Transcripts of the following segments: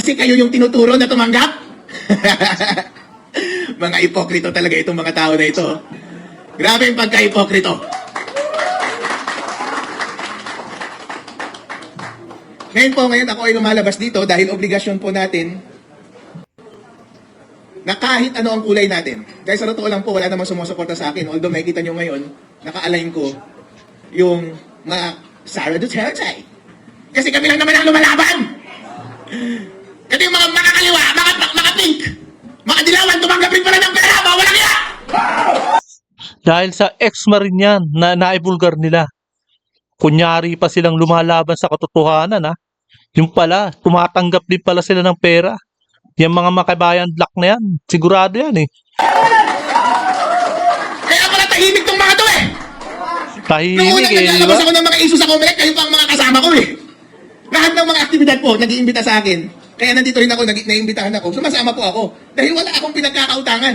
Kasi kayo yung tinuturo na tumanggap? Mga ipokrito talaga itong mga tao na ito. Grabe yung pagka-ipokrito. Ngayon ako ay lumalabas dito dahil obligasyon po natin na kahit ano ang kulay natin. Guys, sa totoo lang po, wala namang sumusuporta sa akin. Although makikita nyo ngayon, naka-align ko yung mga Sara Duterte. Kasi kami lang naman ang lumalaban. Kasi yung mga makakaliwa, mga pink, mga dilawan, tumanggapin pala ng pera, walang iya! Dahil sa ex-marine yan na naibulgar nila. Kunyari pa silang lumalaban sa katotohanan ha. Yung pala, tumatanggap din pala sila ng pera. Yung mga makabayan black na yan, sigurado yan eh. Kaya pala tahimik tong mga to eh! Nung Tahimik unang eh, di ba? naglalabas ako ng mga issue sa Comelec, kayo pa ang mga kasama ko eh. Lahat ng mga aktibidad po, nag-iimbita sa akin. Kaya nandito rin ako, naiimbitahan ako. Sumasama po ako. Dahil wala akong pinagkakautangan.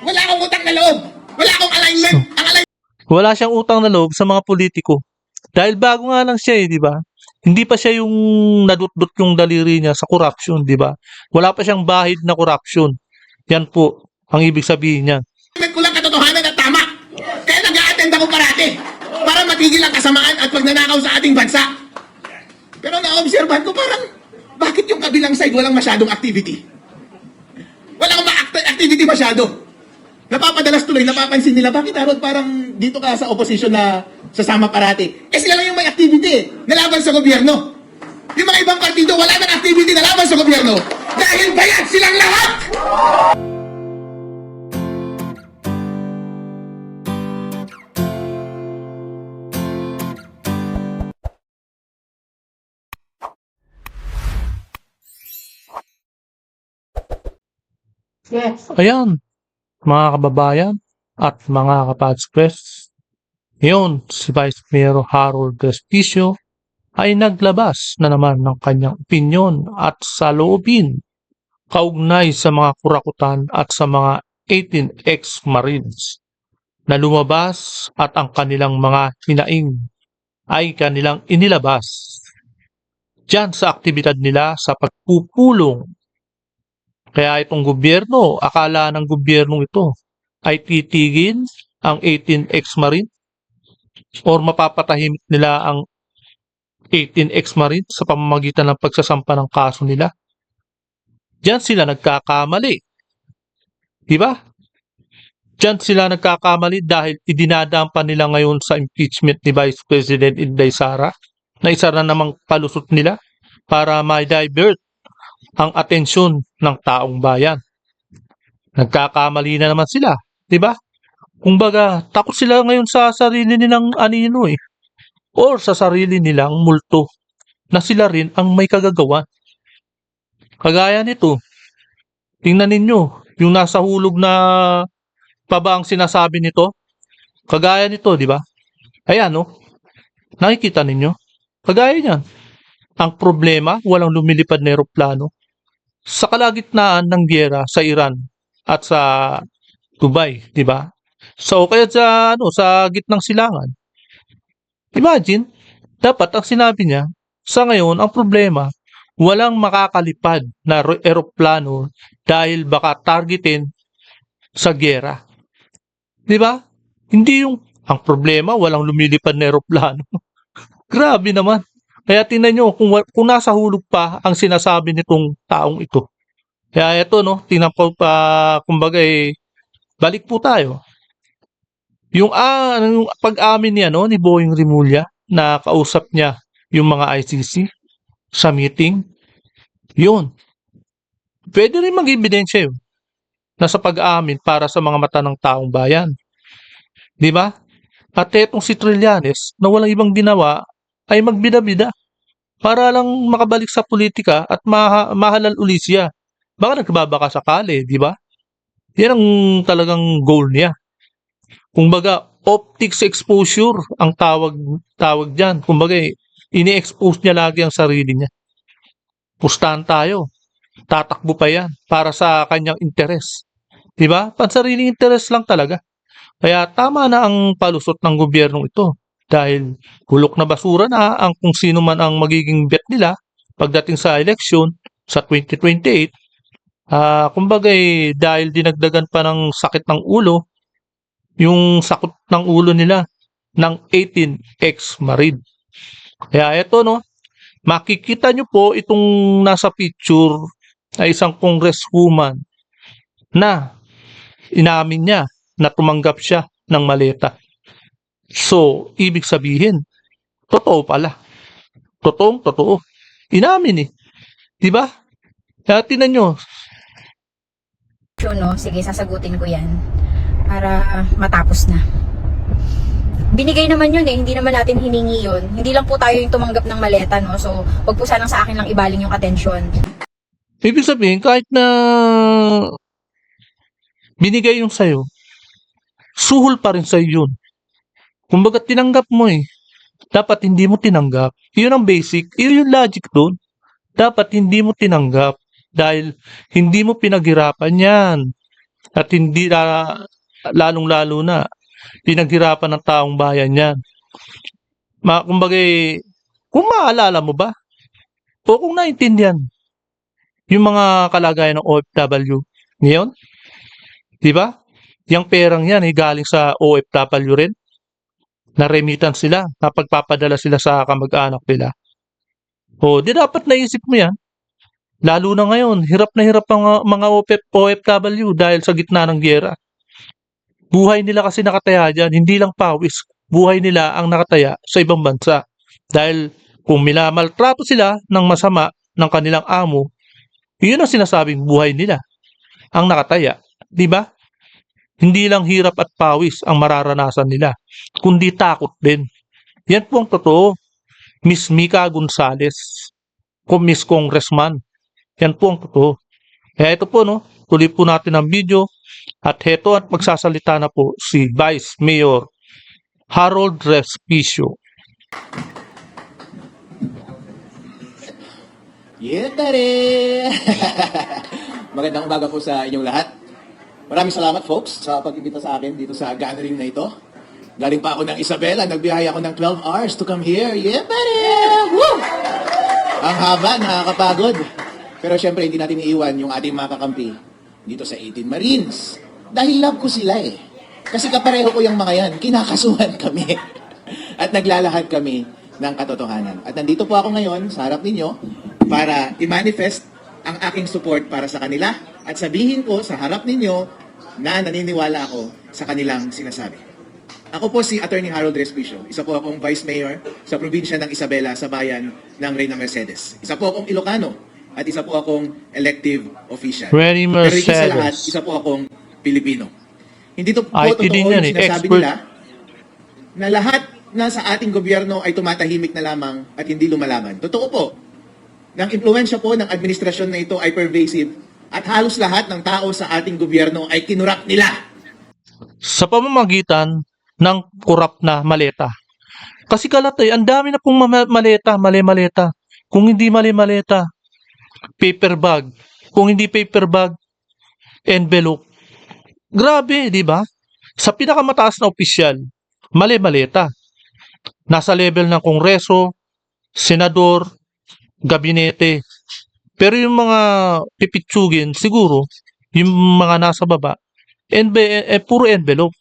Wala akong utang na loob. Wala akong alignment. Ang alignment Wala siyang utang na loob sa mga politiko. Dahil bago nga lang siya eh, di ba? Hindi pa siya yung nadutdut yung daliri niya sa corruption, di ba? Wala pa siyang bahid na corruption. Yan po ang ibig sabihin niyan. ko lang katotohanan at tama. Kaya nag-a-attend ako parati. Para matigil ang kasamaan at pagnanakaw sa ating bansa. Pero na-observan ko parang, bakit yung kabilang side walang masyadong activity? Walang activity masyado. Napapadalas tuloy, napapansin nila, bakit Harold parang dito ka sa opposition na sasama parati? Eh sila lang yung may activity eh, nalaban sa gobyerno. Yung mga ibang partido, wala nang activity na laban sa gobyerno. Dahil bayad silang lahat! Ayan, mga kababayan at mga kapatspres. Ngayon, si Vice Mayor Harold Respicio ay naglabas na naman ng kanyang opinyon at saloobin kaugnay sa mga kurakutan at sa mga 18 ex-Marines na lumabas at ang kanilang mga hinaing ay kanilang inilabas diyan sa aktibidad nila sa pagpupulong. Kaya itong gobyerno, akala ng gobyernong ito ay titigil ang 18 ex-Marine or mapapatahimik nila ang 18 ex-Marine sa pamamagitan ng pagsasampa ng kaso nila. Diyan sila nagkakamali. Diba? Diyan sila nagkakamali dahil idinadaan pa nila ngayon sa impeachment ni Vice President Inday Sara na isa na namang palusot nila para ma-divert ang atensyon ng taong bayan. Nagkakamali na naman sila. Diba? Kumbaga, takot sila ngayon sa sarili nilang anino eh. Or sa sarili nilang multo na sila rin ang may kagagawan. Kagaya nito, tingnan ninyo, yung nasa hulog na pa ba ang sinasabi nito? Kagaya nito, di ba? Ayan, no? Nakikita ninyo? Kagaya niyan. Ang problema, walang lumilipad na eroplano sa kalagitnaan ng giyera sa Iran at sa Dubai, di ba? So, kaya sa gitnang silangan. Imagine, dapat ang sinabi niya, sa ngayon, ang problema, walang makakalipad na eroplano dahil baka targetin sa giyera. Di ba? Hindi yung, ang problema, walang lumilipad na eroplano. Grabe naman. Kaya tingnan nyo, kung nasa hulog pa ang sinasabi nitong taong ito. Kaya ito, no, tingnan po pa, kumbaga balik po tayo. Yung pag-amin niya, no, ni Boying Rimulya, na kausap niya yung mga ICC sa meeting, yun. Pwede rin mag-ebidensya yun na sa pag-amin para sa mga mata ng taong bayan. Di ba? At etong si Trillanes na walang ibang ginawa ay magbida-bida para lang makabalik sa politika at mahalal uli siya. Baka nagbabaka sakali, di ba? Yan ang talagang goal niya. Kumbaga, optics exposure ang tawag diyan. Kumbaga, ini-expose niya lagi ang sarili niya. Pustahan tayo. Tatakbo pa yan para sa kanyang interes. Diba? Pansariling interes lang talaga. Kaya tama na ang palusot ng gobyernong ito. Dahil bulok na basura na ang kung sino man ang magiging bet nila pagdating sa eleksyon sa 2028, kumbaga dahil dinagdagan pa ng sakit ng ulo, yung sakit ng ulo nila ng 18 ex-married. Kaya eto no, makikita nyo po itong nasa picture ay isang congresswoman na inamin niya na tumanggap siya ng maleta. So, ibig sabihin, totoo pala. Totoo. Inamin eh. Di ba? Kaya tinan nyo, No, sige, sasagutin ko yan para matapos na. Binigay naman yun hindi naman natin hiningi yun. Hindi lang po tayo yung tumanggap ng maleta, no? So, wag po sanang sa akin lang ibaling yung atensyon. ibig sabihin, kahit na binigay yung sa'yo, suhol pa rin sa'yo yun. Kumbaga, tinanggap mo eh. Dapat hindi mo tinanggap. Yun ang basic. Yun yung logic doon. Dapat hindi mo tinanggap dahil hindi mo pinaghirapan yan. At hindi lalong-lalo na pinaghirapan ng taong bayan yan. Kumbaga, kung maalala mo ba o kung naintindihan yung mga kalagayan ng OFW ngayon, di ba? Yung perang yan galing sa OFW rin. Na-remittance sila, napagpapadala sila sa kamag-anak nila. O, di dapat naisip mo yan. Lalo na ngayon, hirap na hirap ang mga OFW dahil sa gitna ng gyera. Buhay nila kasi nakataya dyan, hindi lang pawis. Buhay nila ang nakataya sa ibang bansa. Dahil kung minamaltrato sila ng masama ng kanilang amo, yun ang sinasabing buhay nila. Ang nakataya. Di ba? Hindi lang hirap at pawis ang mararanasan nila, kundi takot din. Yan po ang totoo. Miss Mika Gonzales, Miss Congressman. Yan po ang totoo. Kaya ito po, no, tuloy po natin ang video. At heto at magsasalita na po si Vice Mayor Harold Respicio. Yeah, tare! Magandang umaga po sa inyong lahat. Maraming salamat folks sa pag-ibita sa akin dito sa gathering na ito. Galing pa ako ng Isabela, nagbiyaya ako ng 12 hours to come here. Yeah, pare! Woo! Ang haba, nakakapagod. Pero syempre, hindi natin iiwan yung ating mga kakampi dito sa 18 Marines. Dahil love ko sila eh. Kasi kapareho ko yung mga yan, kinakasuhan kami. At naglalahad kami ng katotohanan. At nandito po ako ngayon sa harap ninyo para i-manifest ang aking support para sa kanila at sabihin ko sa harap ninyo na naniniwala ako sa kanilang sinasabi. Ako po si Attorney Harold Respicio. Isa po akong Vice Mayor sa probinsya ng Isabela sa bayan ng Reyna Mercedes. Isa po akong Ilocano at isa po akong elective official. Reyna Pero higit sa lahat, Mercedes. isa po akong Pilipino. Hindi to po IT totoo din yan yung sinasabi expert. nila na lahat na sa ating gobyerno ay tumatahimik na lamang at hindi lumalaban. Totoo po. Ng impluensya po ng administrasyon na ito ay pervasive at halos lahat ng tao sa ating gobyerno ay kinurap nila. Sa pamamagitan ng kurap na maleta. Kasi kalatay, ang dami na pong mali-maleta. Kung hindi mali-maleta, paper bag. Kung hindi paper bag, envelope. Grabe, di ba? Sa pinakamataas na opisyal, mali-maleta. Nasa level ng kongreso, senador, gabinete. Pero yung mga pipitsugin, siguro, yung mga nasa baba, puro envelope.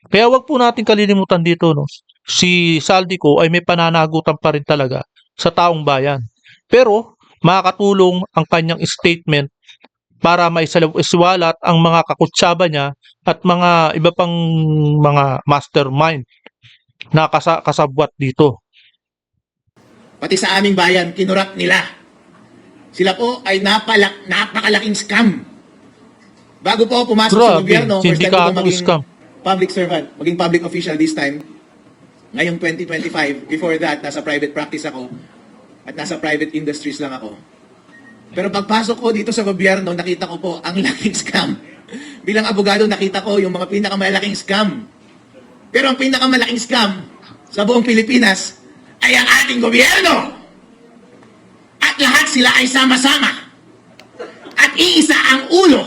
Kaya wag po natin kalilimutan dito, no? Si Saldico ay may pananagutan pa rin talaga sa taong bayan. Pero makakatulong ang kanyang statement para maiswalat ang mga kakutsaba niya at mga iba pang mga mastermind na kasabwat dito. Pati sa aming bayan, kinurap nila. Sila po ay napakalaking scam. Bago po ako pumasok sa Grabe, gobyerno, first time ko sindikato maging scam. public servant, maging public official this time. Ngayong 2025, before that, nasa private practice ako at nasa private industries lang ako. Pero pagpasok ko dito sa gobyerno, nakita ko po ang laking scam. Bilang abogado, nakita ko yung mga pinakamalaking scam. Pero ang pinakamalaking scam sa buong Pilipinas ay ang ating gobyerno. At lahat sila ay sama-sama. At iisa ang ulo.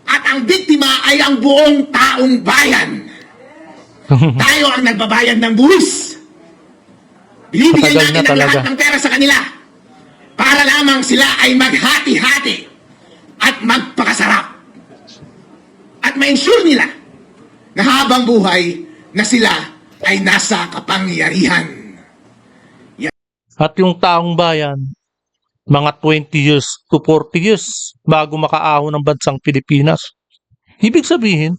At ang biktima ay ang buong taong bayan. Tayo ang nagbabayad ng buwis. Binibigay Matagal natin na ang talaga. lahat ng pera sa kanila. para lamang sila ay maghati-hati at magpakasarap. At ma-ensure nila na habang buhay na sila ay nasa kapangyarihan. At yung taong bayan, mga 20 years to 40 years bago makaahon ng bansang Pilipinas. Ibig sabihin,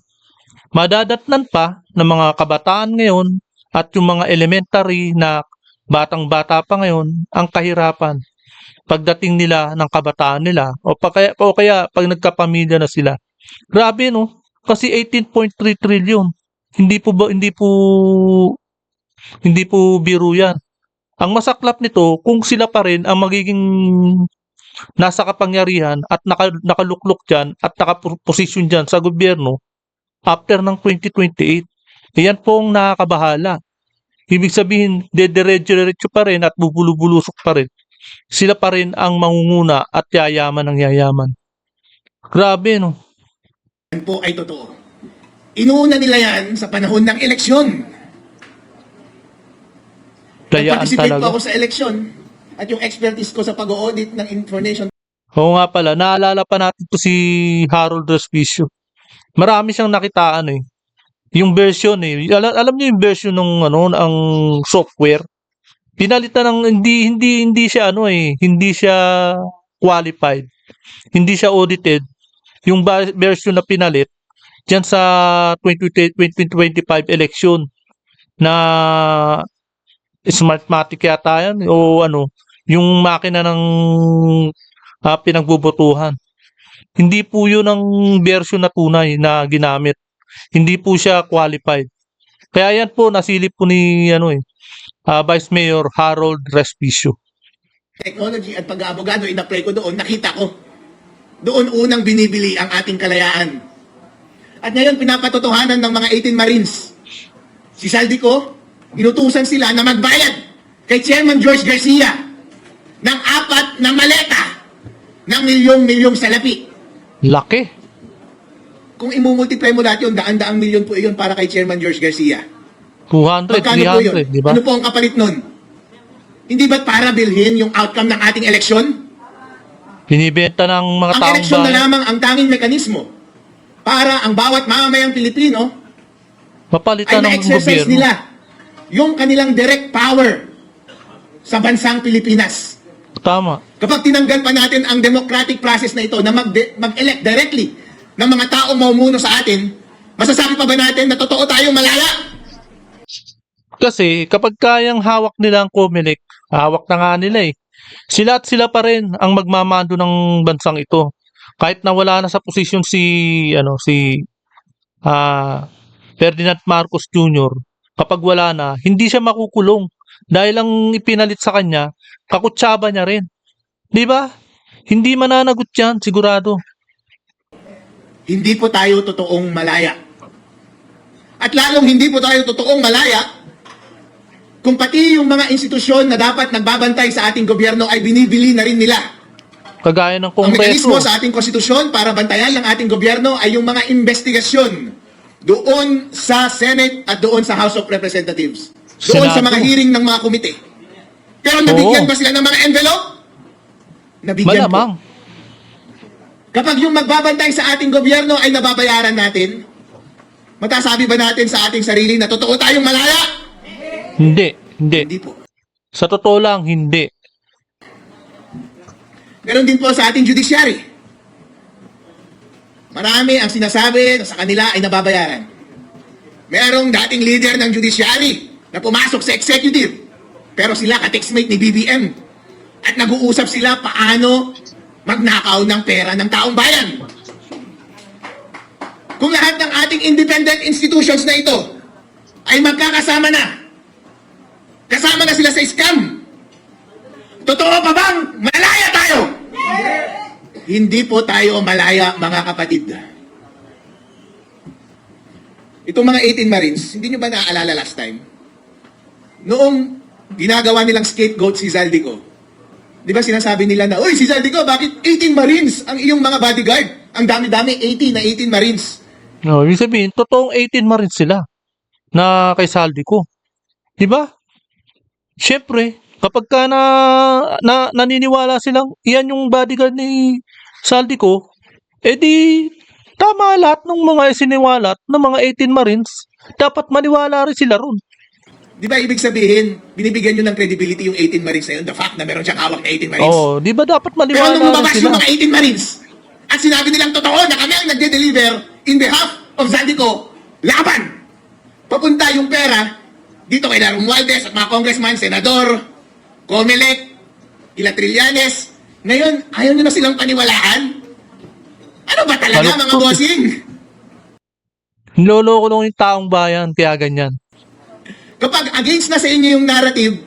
madadatnan pa ng mga kabataan ngayon at yung mga elementary na batang-bata pa ngayon ang kahirapan pagdating nila ng kabataan nila o kaya pag nagkapamilya na sila. Grabe no, kasi 18.3 trillion. Hindi po biro 'yan. Ang masaklap nito kung sila pa rin ang magiging nasa kapangyarihan at nakaluklok dyan at nakaposisyon dyan sa gobyerno after ng 2028. Iyan pong nakakabahala. Ibig sabihin, dediretso pa rin at bubulubulusok pa rin. Sila pa rin ang mangunguna at yayaman ng yayaman. Grabe, no? Yan po ay totoo. Inuuna nila yan sa panahon ng eleksyon. Dayaan Nag-participate po talaga. ako sa eleksyon at yung expertise ko sa pag-audit ng information. Oo nga pala, naalala pa natin to si Harold Respicio. Marami siyang nakitaan eh. Yung version eh. Alam niyo yung version ng ang software. Pinalitan ng hindi siya hindi siya qualified. Hindi siya audited. Yung version na pinalit diyan sa 2025 election na Smartmatic yata yan o yung makina ng pinagbubutuhan. Hindi po yun ang version na tunay na ginamit. Hindi po siya qualified. Kaya yan po nasilip po ni Vice Mayor Harold Respicio. Technology at pag-aabogado, in-apply ko doon, nakita ko. Doon unang binibili ang ating kalayaan. At ngayon, pinapatotohanan ng mga 18 Marines. Si Saldico, inutusan sila na magbayad kay Chairman George Garcia ng 4 na maleta ng milyong-milyong salapi. Laki. Kung imumultiply mo lahat yun, daan-daang milyon po yun para kay Chairman George Garcia. 200, Magkano po yun? 300, di ba? Ano po ang kapalit nun? Hindi ba't para bilhin yung outcome ng ating eleksyon? Binibenta ng mga Ang taong eleksyon na bayan. lamang ang tanging mekanismo para ang bawat mamamayang Pilipino ay Mapalitan ng ma-exercise gobyerno. nila yung kanilang direct power sa bansang Pilipinas. Tama. Kapag tinanggal pa natin ang democratic process na ito na mag-elect directly ng mga taong mamumuno sa atin, masasabi pa ba natin na totoo tayong malaya? Kasi kapag kayang hawak nila ang COMELEC, hawak na nga nila eh. Sila at sila pa rin ang magmamando ng bansang ito. Kahit na wala na sa posisyon si Ferdinand Marcos Jr., kapag wala na, hindi siya makukulong dahil ang ipinalit sa kanya, kakutsaba niya rin. 'Di ba? Hindi mananagot 'yan, sigurado. Hindi po tayo totoong malaya. At lalong hindi po tayo totoong malaya kung pati yung mga institusyon na dapat nagbabantay sa ating gobyerno ay binibili na rin nila. Kagaya ng Ang mekanismo Kongreso. sa ating konstitusyon para bantayan ng ating gobyerno ay yung mga investigasyon doon sa Senate at doon sa House of Representatives. Doon sa Senado. mga hearing ng mga komite. Pero nabigyan ba sila ng mga envelope? Nabigyan po. Malamang. Kapag yung magbabantay sa ating gobyerno ay nababayaran natin, matasabi ba natin sa ating sarili na totoo tayong malaya? Hindi. Hindi po. Sa totoo lang, hindi. Ganon din po sa ating judiciary. Marami ang sinasabi na sa kanila ay nababayaran. Merong dating leader ng judiciary na pumasok sa executive. Pero sila ka-textmate ni BBM. At nag-uusap sila paano magnakaw ng pera ng taong bayan. Kung lahat ng ating independent institutions na ito ay magkakasama na, kasama na sila sa scam, totoo pa bang malaya tayo? Hindi po tayo malaya, mga kapatid. Itong mga 18 Marines, hindi nyo ba naaalala last time? Noong ginagawa nilang scapegoat si Zaldico, di ba sinasabi nila na, "Uy, si Zaldico, bakit 18 Marines ang iyong mga bodyguard? Ang dami-dami, 18 Marines." No, ibig sabihin, totoong 18 Marines sila na kay Saldico. Di ba? Siyempre, Kapag ka naniniwala silang iyan yung bodyguard ni Saldico, edi tama lahat ng mga isiniwalat ng mga 18 Marines, dapat maniwala rin sila ron. Di ba ibig sabihin, binibigyan nyo ng credibility yung 18 Marines na yun, the fact na meron siyang hawak na 18 Marines. Oo, di ba dapat Pero maniwala nung rin lumabas sila? yung mga 18 Marines, at sinabi nilang totoo na kami ang nagde-deliver in behalf of Zaldico, laban! Papunta yung pera dito kay Romualdez at mga congressman, senador, Comelec, Ila Trillanes. Ngayon, ayaw nyo na silang paniwalaan? Ano ba talaga mga Maluktot. bossing? Niloloko lang yung taong bayan, kaya ganyan. Kapag against na sa inyo yung narrative,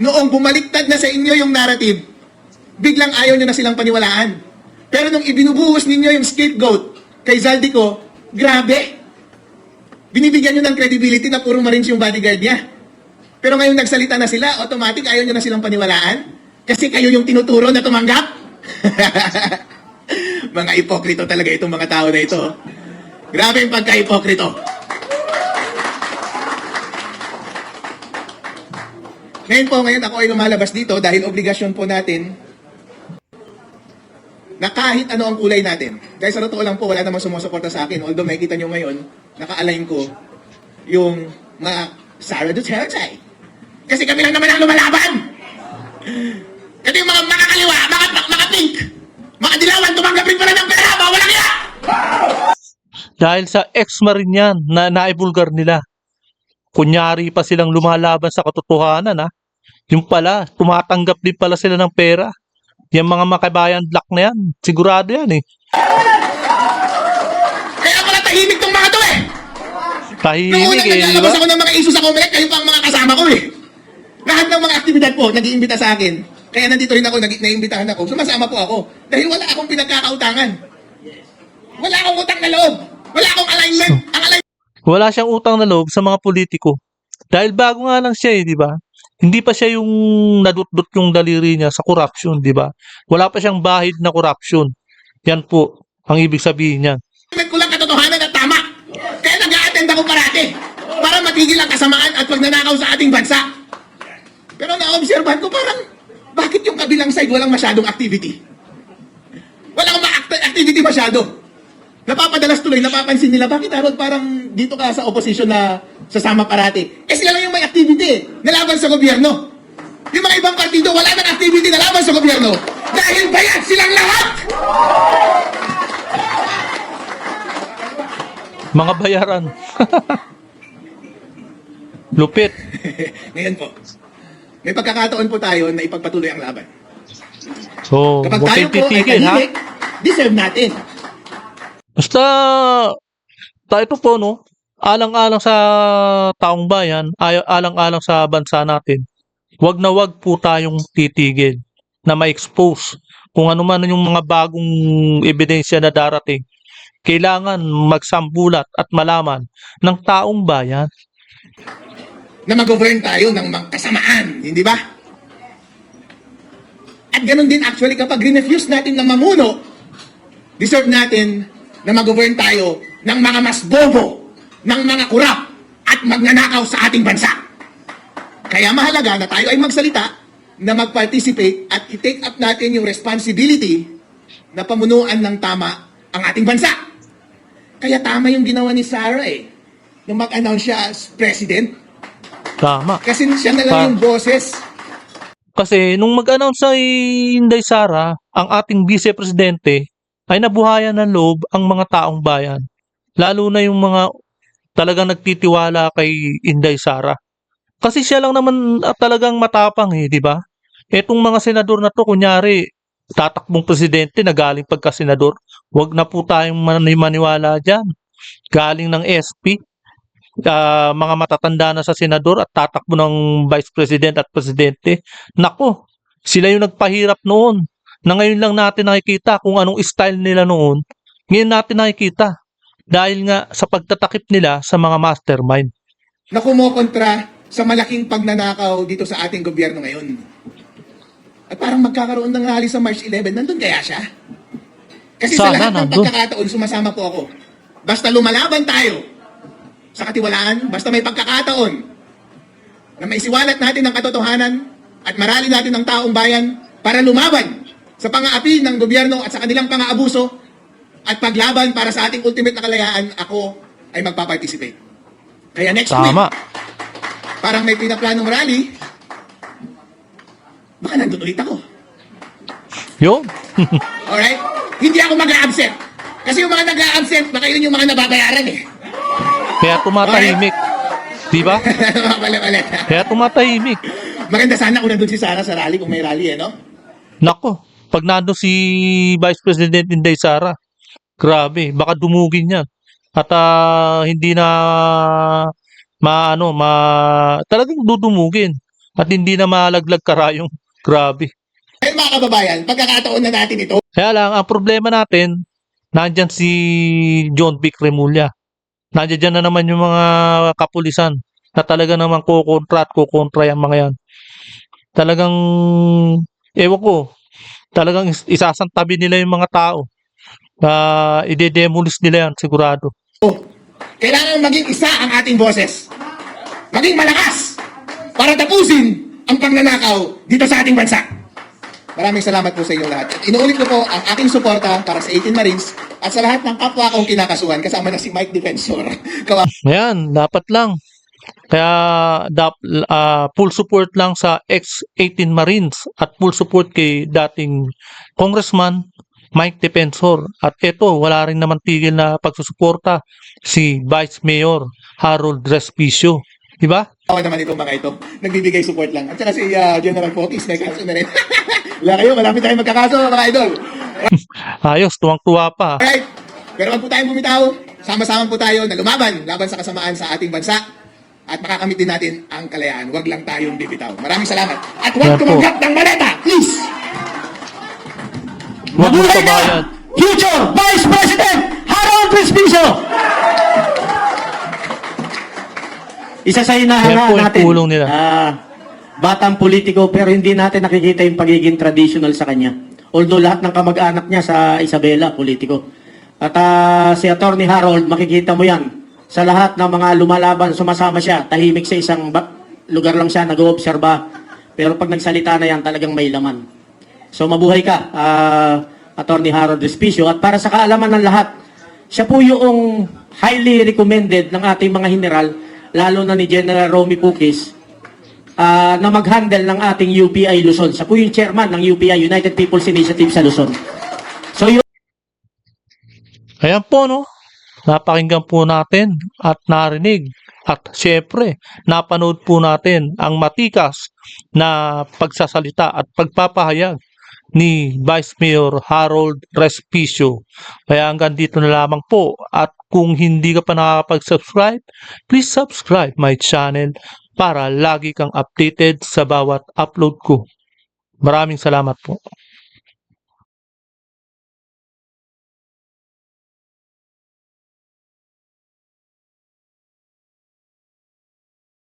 noong bumaliktad na sa inyo yung narrative, biglang ayaw nyo na silang paniwalaan. Pero nung ibinubuhos ninyo yung scapegoat kay Zaldico, grabe. Binibigyan nyo ng credibility na puro Marines yung bodyguard niya. Pero ngayong nagsalita na sila, automatic ayaw nyo na silang paniwalaan? Kasi kayo yung tinuturo na tumanggap? Mga ipokrito talaga itong mga tao na ito. Grabe yung pagka-ipokrito. Ngayon ako ay lumalabas dito dahil obligasyon po natin na kahit ano ang kulay natin. Dahil sa totoo lang po, wala namang sumusuporta sa akin. Although makikita nyo ngayon, naka-align ko yung mga Sara Duterte. Kasi kami lang naman ang lumalaban. Kasi yung mga makakaliwa, mga pink, mga dilawan, tumanggap rin pala ng pera, bawal ang iya! Dahil sa ex-marine yan na naibulgar nila. Kunyari pa silang lumalaban sa katotohanan, ha? Yung pala, tumatanggap din pala sila ng pera. Yung mga makabayan black na yan, sigurado yan eh. Kaya pala tahimik tong mga to eh! Noong Tahimik unang eh, di ba? naglalabas ako ng mga issue sa Comelec, kayo pa ang mga kasama ko eh. Lahat ng mga aktibidad po, nag-iimbita sa akin. Kaya nandito rin ako, naiimbitahan ako. Sumasama po ako. Dahil wala akong pinagkakautangan. Wala akong utang na loob. Wala akong alignment. Ang alignment Wala siyang utang na loob sa mga politiko. Dahil bago nga lang siya eh, di ba? Hindi pa siya yung nadutdut yung daliri niya sa corruption, di ba? Wala pa siyang bahid na corruption. Yan po ang ibig sabihin niyan. ko lang katotohanan at tama. Kaya nag-a-attend ako parati. Para matigil ang kasamaan at pagnanakaw sa ating bansa. Pero na-obserbahan ko parang, bakit yung kabilang side walang masyadong activity? Walang activity masyado. Napapadalas tuloy, napapansin nila, bakit Harold parang dito ka sa opposition na sasama parati? Eh sila lang yung may activity eh, nalaban sa gobyerno. Yung mga ibang partido, wala nang activity na laban sa gobyerno. Dahil bayad silang lahat! Mga bayaran. Lupit. Ngayon po, may pagkakataon po tayo na ipagpatuloy ang laban. So, Kapag huwag tayo kayong po ay titigil, ha? tahimik, deserve natin. Basta, tayo po, no? Alang-alang sa taong bayan, alang-alang sa bansa natin, wag na wag po tayong titigil na ma-expose kung ano man yung mga bagong ebidensya na darating. Kailangan magsambulat at malaman ng taong bayan. Na mag-govern tayo ng mga kasamaan, hindi ba? At ganun din actually kapag refuse natin na mamuno, deserve natin na mag-govern tayo ng mga mas bobo, ng mga kurap, at magnanakaw sa ating bansa. Kaya mahalaga na tayo ay magsalita, na mag-participate at i-take up natin yung responsibility na pamunuan ng tama ang ating bansa. Kaya tama yung ginawa ni Sarah eh, nung mag-announce siya as president. Tama. Kasi siya na lang yung boses. Kasi nung mag-announce si Inday Sara, ang ating vice-presidente, ay nabuhayan ng loob ang mga taong bayan. Lalo na yung mga talagang nagtitiwala kay Inday Sara. Kasi siya lang naman talagang matapang eh, di ba? Etong mga senador na to, kunyari, tatakbong presidente na galing pagka-senador, wag na po tayong maniwala dyan. Galing ng SP, mga matatanda na sa senador at tatakbo ng vice president at presidente. Nako, sila yung nagpahirap noon. Na ngayon lang natin nakikita kung anong style nila noon. Ngayon natin nakikita. Dahil nga sa pagtatakip nila sa mga mastermind. Na kumokontra sa malaking pagnanakaw dito sa ating gobyerno ngayon. At parang magkakaroon ng rally sa March 11, nandun kaya siya? Kasi sa Sana lahat ng nandun. pagkakataon, sumasama po ako. Basta lumalaban tayo sa katiwalaan, basta may pagkakataon na maisiwalat natin ang katotohanan at marali natin ang taong bayan para lumaban sa pang-aapi ng gobyerno at sa kanilang pang-aabuso at paglaban para sa ating ultimate na kalayaan, ako ay magpa-participate. Kaya next week, Tama. parang may pinaplanong rally, baka nandun ulit ako. Yun. Alright? Hindi ako mag-a-absent. Kasi yung mga nag-a-absent, baka yun yung mga nababayaran eh. Kaya tumatahimik. Di ba? Mali. Kaya tumatahimik. Maganda sana kung nandun si Sara sa rally, kung may rally no? Nako, pag nando si Vice President Inday Sara, grabe, baka dumugin yan. At hindi na talagang dudumugin. At hindi na malaglag karayong. Grabe. Ayun mga kababayan, pagkakataon na natin ito, Kaya lang, ang problema natin, nandyan si John Vic Remulla. Nandyan na naman yung mga kapulisan na talaga naman kukontra yung mga yan. Talagang, ewan ko, talagang isasantabi nila yung mga tao. Ide-demolish nila yan, sigurado. kailangan maging isa ang ating boses. Maging malakas para tapusin ang pagnanakaw dito sa ating bansa. Maraming salamat po sa inyo lahat. At inuulit ko po ang aking suporta para sa 18 Marines at sa lahat ng kapwa kong kinakasuhan kasama na si Mike Defensor. Ayan, dapat lang. Kaya full support lang sa ex-18 Marines at full support kay dating Congressman Mike Defensor. At ito, wala rin naman tigil na pagsusuporta si Vice Mayor Harold Respicio. Diba? Ako naman itong mga ito. Nagbibigay support lang. At saka si General Potis, may kaso na rin. Wala kayo, malapit tayo magkakaso mga idol. Ayos, tuwang-tuwa pa. Alright, pero wag po tayong bumitaw. Sama-sama po tayo na laban sa kasamaan sa ating bansa. At makakamit din natin ang kalayaan. Huwag lang tayong bibitaw. Maraming salamat. At huwag Yan po. tumanggap ng maleta, please! Huwag mong kabayan. Future Vice President Harold Respicio. Isa sa Yan po hinahangaan yung natin. tulong nila. Batang politiko pero hindi natin nakikita yung pagiging traditional sa kanya. Although lahat ng kamag-anak niya sa Isabela, politiko. At si Attorney Harold, makikita mo yan. Sa lahat ng mga lumalaban, sumasama siya. Tahimik sa isang lugar lang siya, nag-oobserba. Pero pag nagsalita na yan, talagang may laman. So mabuhay ka, Attorney Harold Respicio. At para sa kaalaman ng lahat, siya po yung highly recommended ng ating mga general, lalo na ni General Romy Pukis, na mag-handle ng ating UPI Luzon. Siya po yung chairman ng UPI, United People's Initiative sa Luzon. So yun. Ayan po, no? Napakinggan po natin at narinig. At syempre, napanood po natin ang matikas na pagsasalita at pagpapahayag ni Vice Mayor Harold Respicio. Kaya hanggang dito na lamang po. At kung hindi ka pa nakakapag-subscribe, please subscribe my channel para lagi kang updated sa bawat upload ko. Maraming salamat po.